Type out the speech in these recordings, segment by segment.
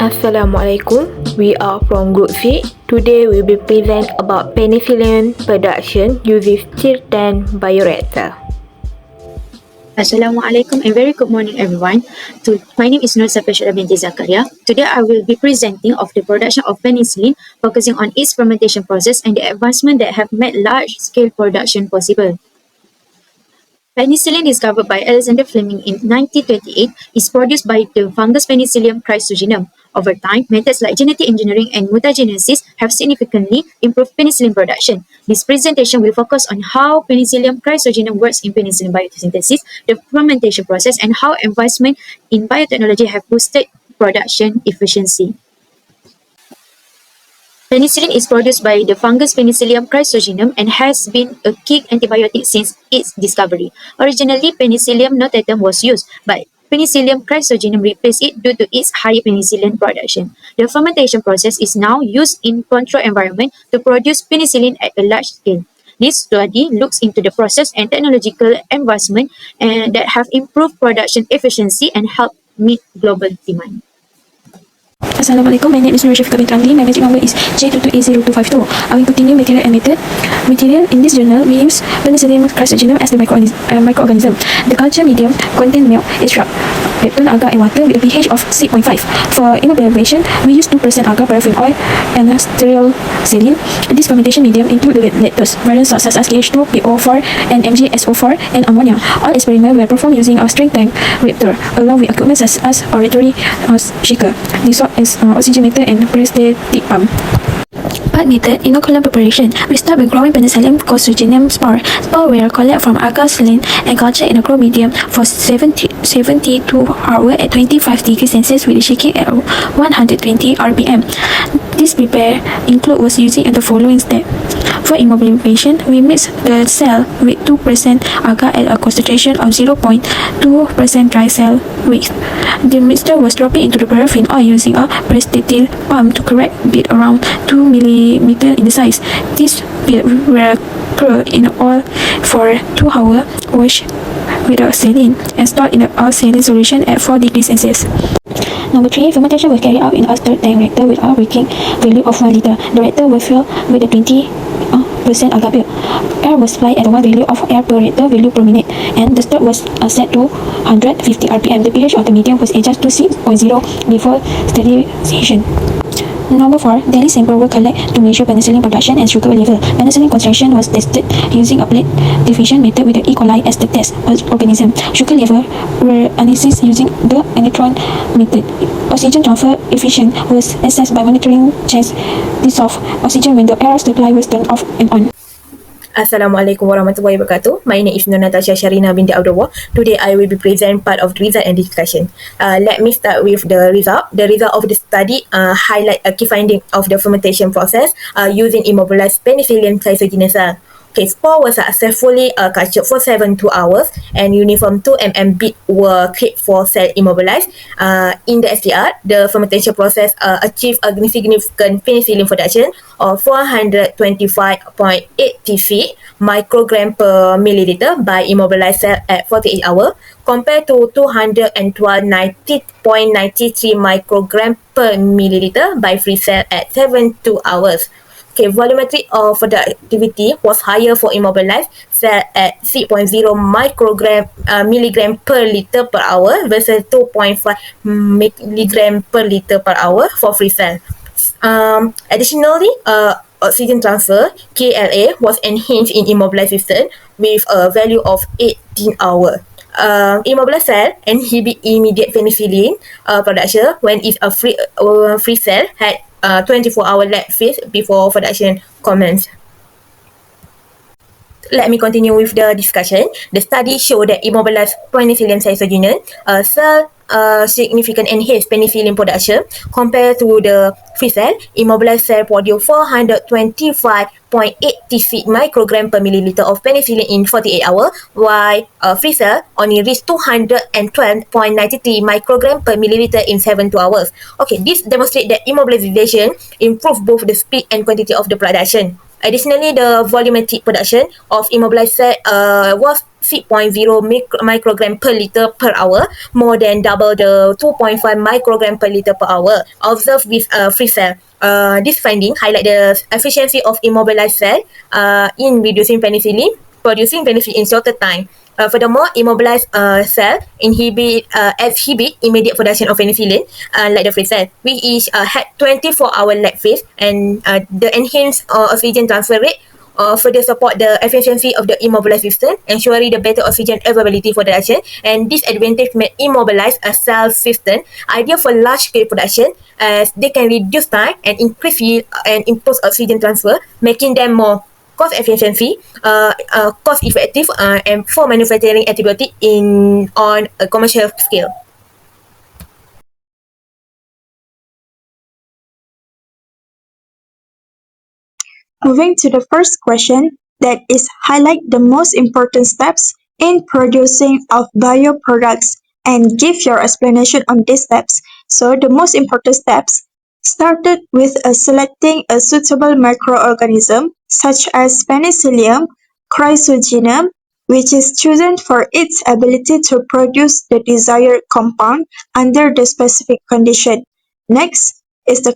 Assalamualaikum. We are from Group FIT. Today we will present about penicillin production using stirred bioreactor. Assalamualaikum and very good morning everyone. My name is Nur Safeshara binti Zakaria. Today I will be presenting of the production of penicillin, focusing on its fermentation process and the advancement that have made large scale production possible. Penicillin, discovered by Alexander Fleming in 1928, is produced by the fungus Penicillium chrysogenum. Over time, methods like genetic engineering and mutagenesis have significantly improved penicillin production. This presentation will focus on how Penicillium chrysogenum works in penicillin biosynthesis, the fermentation process, and how advancement in biotechnology have boosted production efficiency. Penicillin is produced by the fungus Penicillium chrysogenum and has been a key antibiotic since its discovery. Originally, Penicillium notatum was used, but Penicillium chrysogenum replaced it due to its high penicillin production. The fermentation process is now used in controlled environment to produce penicillin at a large scale. This study looks into the process and technological advancement that have improved production efficiency and helped meet global demand. Assalamualaikum, my name is Nur FIT3123. My magic number is J22A0252. I will continue material and method. Material in this journal, we use Penicillium chrysogenum as the microorganism. The culture medium contains milk, extract, peptone, agar, and water with a pH of 6.5. For immobilization, we use 2% agar, paraffin oil, and sterile saline. This fermentation medium includes lactose, variant salts such as KH2, PO4, and MgSO4, and ammonia. All experiments were performed using a string tank reactor, along with equipment such as oratory shaker, dissolved oxygenator, and prosthetic pump. Part method: inoculum preparation. We start with growing Penicillium chrysogenum spore. Spore were collected from agar saline and cultured in a grow medium for 72 hours at 25 degrees Celsius with shaking at 120 RPM. This prepare include was using the following step. For immobilization, we mix the cell with 2% agar at a concentration of 0.2% dry cell width. The mixture was dropped into the paraffin oil using a prosthetic pump to correct bit around 2 mm in the size. This bit will cure in oil for 2 hours, washed without saline, and stored in a saline solution at 4 degrees Celsius. Number 3, fermentation was carried out in a stirred tank reactor with a working value of 1 liter. The reactor was filled with a 20% agar milk. Air was supplied at 1 value of air per reactor value per minute, and the stir was set to 150 RPM. The pH of the medium was adjusted to 6.0 before sterilization. Number 4, daily samples were collected to measure penicillin production and sugar level. Penicillin construction was tested using a plate diffusion method with the E. coli as the test organism. Sugar level were analyzed using the electron method. Oxygen transfer efficient was assessed by monitoring change dissolved oxygen when the air supply was turned off and on. Assalamualaikum warahmatullahi wabarakatuh. My name is Nur Natasha Sharina binti Abdullah. Today I will be present part of the result and discussion. Let me start with the result. The result of the study highlight a key finding of the fermentation process using immobilized Penicillium chrysogenum cell. Okay, spore was successfully cultured for 72 hours and uniform 2 mm bit were created for cell immobilized. In the STR, the fermentation process achieved a significant penicillin production of 425.80 microgram per milliliter by immobilized cell at 48 hours compared to 290.93 microgram per milliliter by free cell at 72 hours. Okay, volumetric productivity was higher for immobilized cell at 6.0 milligram per liter per hour versus 2.5 milligram per liter per hour for free cell. Additionally, oxygen transfer KLA was enhanced in immobilized system with a value of 18 hours. Immobilized cell inhibit immediate penicillin production when it's a free cell had 24-hour lag phase before production commenced. Let me continue with the discussion. The study showed that immobilized Penicillium chrysogenum cell significant enhanced penicillin production compared to the free cell. Immobilized cell produced 425.86 microgram per milliliter of penicillin in 48 hours, while free cell only reached 212.93 microgram per milliliter in 72 hours. Okay, this demonstrates that immobilization improves both the speed and quantity of the production. Additionally, the volumetric production of immobilized fat was 3.0 microgram per liter per hour, more than double the 2.5 microgram per liter per hour observed with free cell. This finding highlight the efficiency of immobilized fat in reducing penicillin, producing benefit in shorter time. Furthermore, immobilized cell exhibit immediate production of penicillin, like the free cell, which is had 24-hour lag phase, and the enhanced oxygen transfer rate further support the efficiency of the immobilized system, ensuring the better oxygen availability for the action. And this advantage made immobilized a cell system ideal for large-scale production, as they can reduce time and increase yield and improve oxygen transfer, making them more cost effective, and for manufacturing antibiotic on a commercial scale. Moving to the first question, that is highlight the most important steps in producing of bioproducts and give your explanation on these steps. So the most important steps started with selecting a suitable microorganism such as Penicillium chrysogenum, which is chosen for its ability to produce the desired compound under the specific condition. Next is the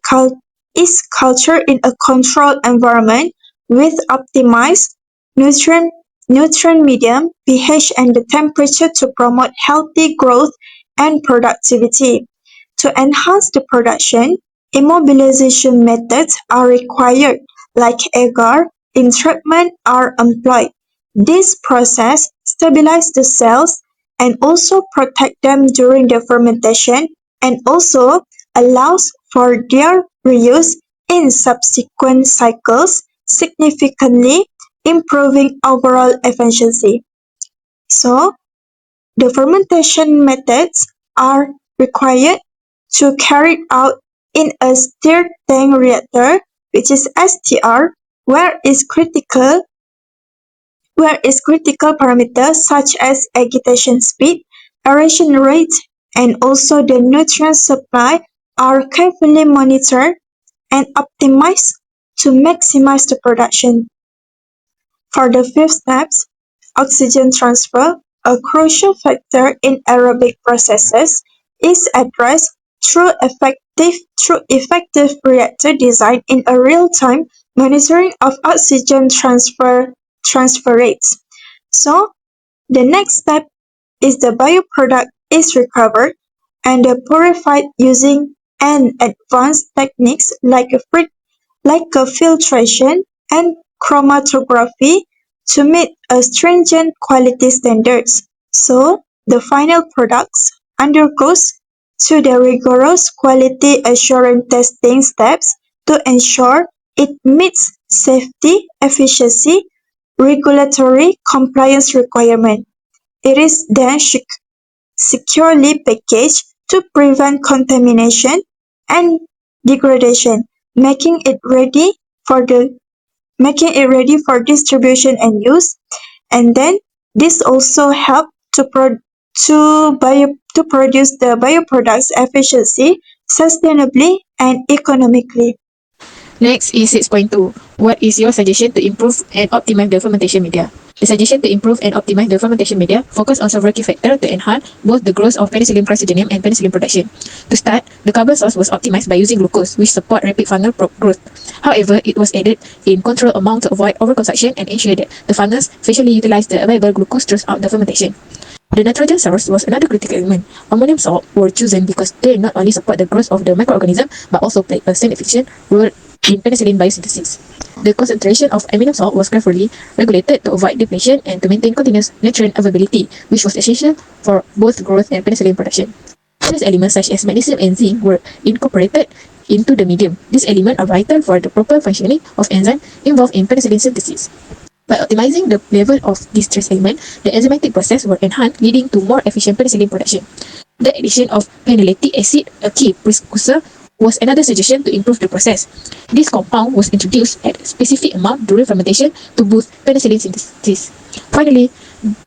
culture in a controlled environment with optimized nutrient nutrient medium, pH, and the temperature to promote healthy growth and productivity. To enhance the production, immobilization methods are required, like agar entrapment are employed. This process stabilizes the cells and also protect them during the fermentation, and also allows for their reuse in subsequent cycles, significantly improving overall efficiency. So, the fermentation methods are required to carry out in a stirred tank reactor, which is STR, where is critical parameters such as agitation speed, aeration rate, and also the nutrient supply are carefully monitored and optimized to maximize the production. For the fifth steps, oxygen transfer, a crucial factor in aerobic processes, is addressed through effective reactor design in a real-time monitoring of oxygen transfer rates. So, the next step is the bioproduct is recovered and purified using an advanced techniques like a filtration and chromatography to meet a stringent quality standards. So, the final products undergoes to the rigorous quality assurance testing steps to ensure it meets safety, efficiency, regulatory compliance requirement. It is then securely packaged to prevent contamination and degradation, making it ready for distribution and use. And then this also help to produce the bioproducts efficiently, sustainably, and economically. Next is 6.2. What is your suggestion to improve and optimize the fermentation media? The suggestion to improve and optimize the fermentation media focus on several key factors to enhance both the growth of Penicillium chrysogenum and penicillin production. To start, the carbon source was optimized by using glucose, which support rapid fungal growth. However, it was added in controlled amount to avoid overconsumption and ensure that the fungus efficiently utilized the available glucose throughout the fermentation. The nitrogen source was another critical element. Ammonium salt were chosen because they not only support the growth of the microorganism but also play a significant role in penicillin biosynthesis. The concentration of amino salt was carefully regulated to avoid depletion and to maintain continuous nutrient availability, which was essential for both growth and penicillin production. Trace elements such as magnesium and zinc were incorporated into the medium. These elements are vital for the proper functioning of enzymes involved in penicillin synthesis. By optimizing the level of these trace elements, the enzymatic process were enhanced, leading to more efficient penicillin production. The addition of phenylatic acid, a key precursor, was another suggestion to improve the process. This compound was introduced at a specific amount during fermentation to boost penicillin synthesis. Finally,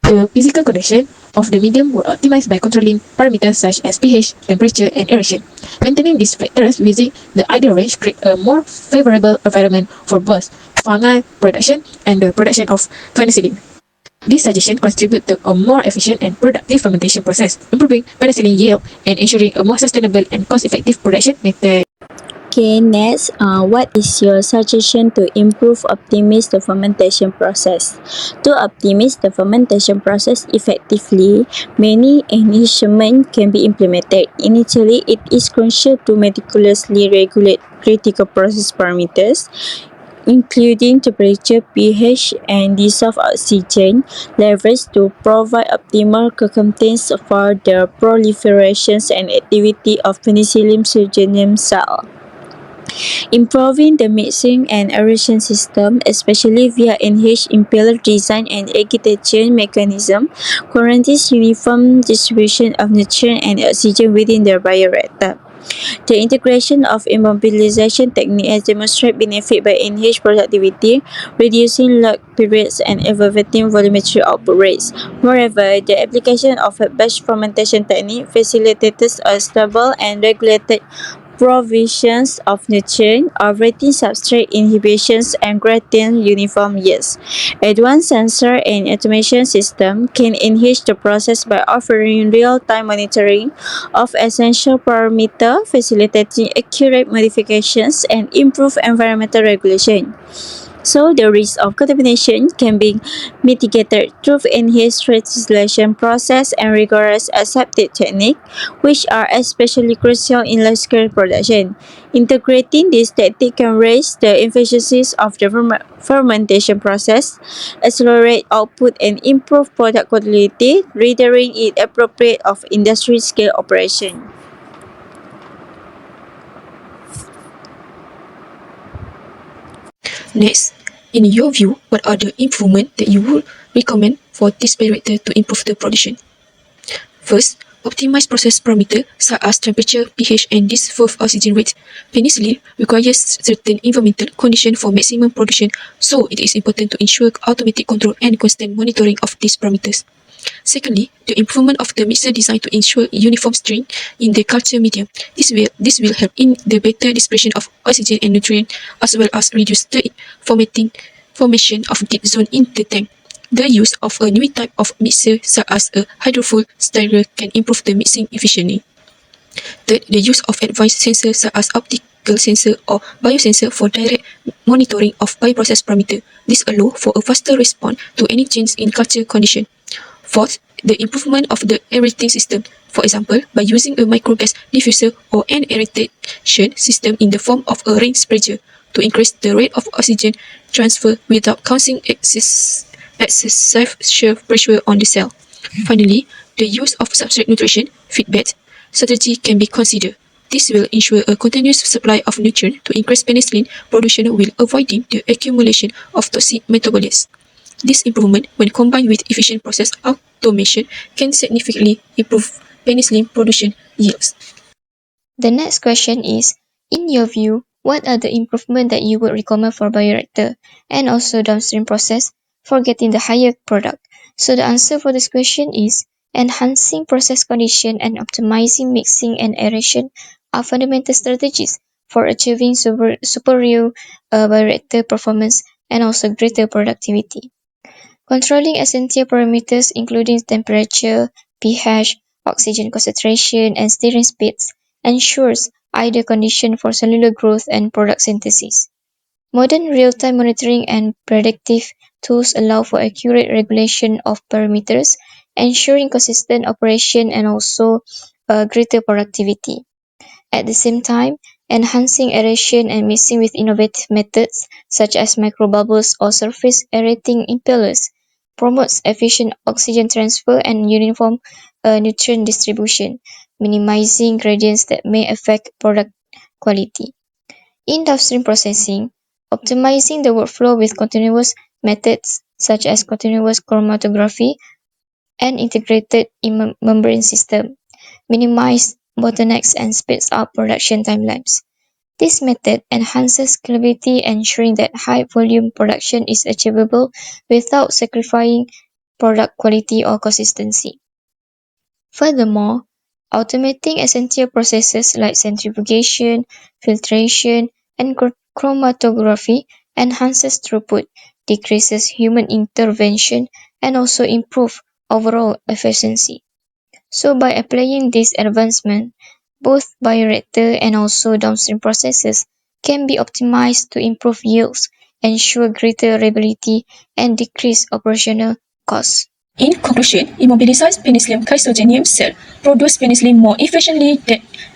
The physical condition of the medium were optimized by controlling parameters such as pH, temperature, and aeration. Maintaining these factors within the ideal range create a more favorable environment for both fungal production and the production of penicillin. This suggestion contribute to a more efficient and productive fermentation process, improving penicillin yield and ensuring a more sustainable and cost-effective production method. Okay, next, what is your suggestion to improve optimize the fermentation process? To optimize the fermentation process effectively, many enhancements can be implemented. Initially, it is crucial to meticulously regulate critical process parameters, including temperature, pH, and dissolved oxygen levels to provide optimal circumstances for the proliferations and activity of Penicillium sirginium cell. Improving the mixing and aeration system, especially via enhanced impeller design and agitation mechanism, guarantees uniform distribution of nutrient and oxygen within the bioreactor. The integration of immobilization technique has demonstrated benefit by enhanced productivity, reducing lock periods and elevating volumetric output rates. Moreover, the application of a batch fermentation technique facilitates a stable and regulated provisions of nutrient, operating substrate inhibitions, and gradient uniform yields. Advanced sensor and automation system can enhance the process by offering real-time monitoring of essential parameters, facilitating accurate modifications and improve environmental regulation. So the risk of contamination can be mitigated through enhanced translation process and rigorous aseptic technique, which are especially crucial in large-scale production. Integrating this technique can raise the efficiencies of the fermentation process, accelerate output, and improve product quality, rendering it appropriate of industry-scale operation. Next, in your view, what are the improvements that you would recommend for this bioreactor to improve the production? First, optimize process parameters such as temperature, pH, and dissolved oxygen rate. Penicillin requires certain environmental conditions for maximum production, so it is important to ensure automatic control and constant monitoring of these parameters. Secondly, the improvement of the mixer design to ensure uniform strain in the culture medium. This will help in the better dispersion of oxygen and nutrient, as well as reduce the formation of deep zone in the tank. The use of a new type of mixer such as a hydrofuel stirrer can improve the mixing efficiently. Third, the use of advanced sensors such as optical sensor or biosensor for direct monitoring of bioprocess parameter. This allows for a faster response to any change in culture condition. Fourth, the improvement of the aerating system. For example, by using a microgas diffuser or an aeration system in the form of a rain sprayer to increase the rate of oxygen transfer without causing excessive shear pressure on the cell. Finally, the use of substrate nutrition feedback strategy can be considered. This will ensure a continuous supply of nutrients to increase penicillin production while avoiding the accumulation of toxic metabolites. This improvement, when combined with efficient process automation, can significantly improve penicillin production yields. The next question is, in your view, what are the improvements that you would recommend for bioreactor and also downstream process for getting the higher product? So the answer for this question is enhancing process condition and optimizing mixing and aeration are fundamental strategies for achieving superior bioreactor performance and also greater productivity. Controlling essential parameters including temperature, pH, oxygen concentration, and stirring speeds ensures ideal conditions for cellular growth and product synthesis. Modern real-time monitoring and predictive tools allow for accurate regulation of parameters, ensuring consistent operation and also greater productivity. At the same time, enhancing aeration and mixing with innovative methods such as microbubbles or surface aerating impellers promotes efficient oxygen transfer and uniform nutrient distribution, minimizing gradients that may affect product quality. In downstream processing, optimizing the workflow with continuous methods such as continuous chromatography and integrated membrane system minimize bottlenecks and speeds up production timelines. This method enhances scalability, ensuring that high volume production is achievable without sacrificing product quality or consistency. Furthermore, automating essential processes like centrifugation, filtration, and chromatography enhances throughput, decreases human intervention, and also improve overall efficiency. So by applying this advancement, both bioreactor and also downstream processes can be optimized to improve yields, ensure greater reliability, and decrease operational costs. In conclusion, immobilized penicillium chrysogenum cell produce penicillin more efficiently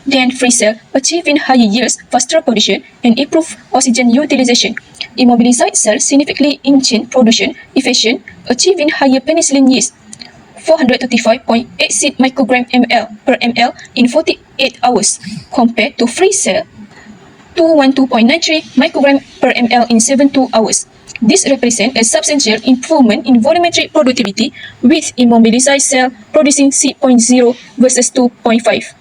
than free cell, achieving higher yields, faster production, and improved oxygen utilization. Immobilized cells significantly increase production efficiency, achieving higher penicillin yields, 435.86 microgram ml per ml in 48 hours, compared to free cell 212.93 microgram per ml in 72 hours. This represents a substantial improvement in volumetric productivity, with immobilized cell producing 6.0 versus 2.5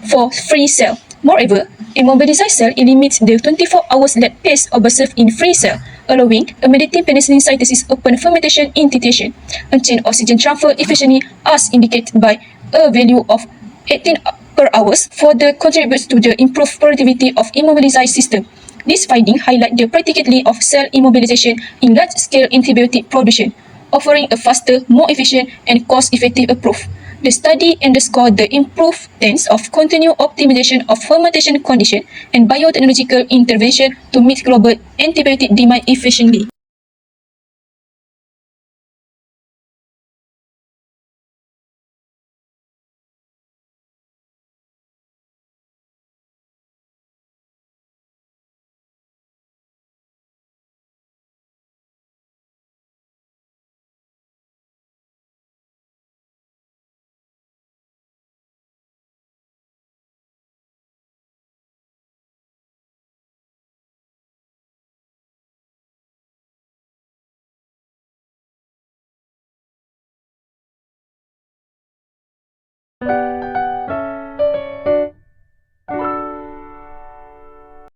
for free cell. Moreover, immobilized cell eliminates the 24 hours lag pace observed in free cell, allowing immediate penicillin synthesis upon fermentation in titration, and chain oxygen transfer efficiently as indicated by a value of 18 per hours further contributes to the improved productivity of immobilized system. This finding highlights the practicality of cell immobilization in large-scale antibiotic production, offering a faster, more efficient, and cost-effective approach. The study underscored the importance of continued optimization of fermentation conditions and biotechnological intervention to meet global antibiotic demand efficiently.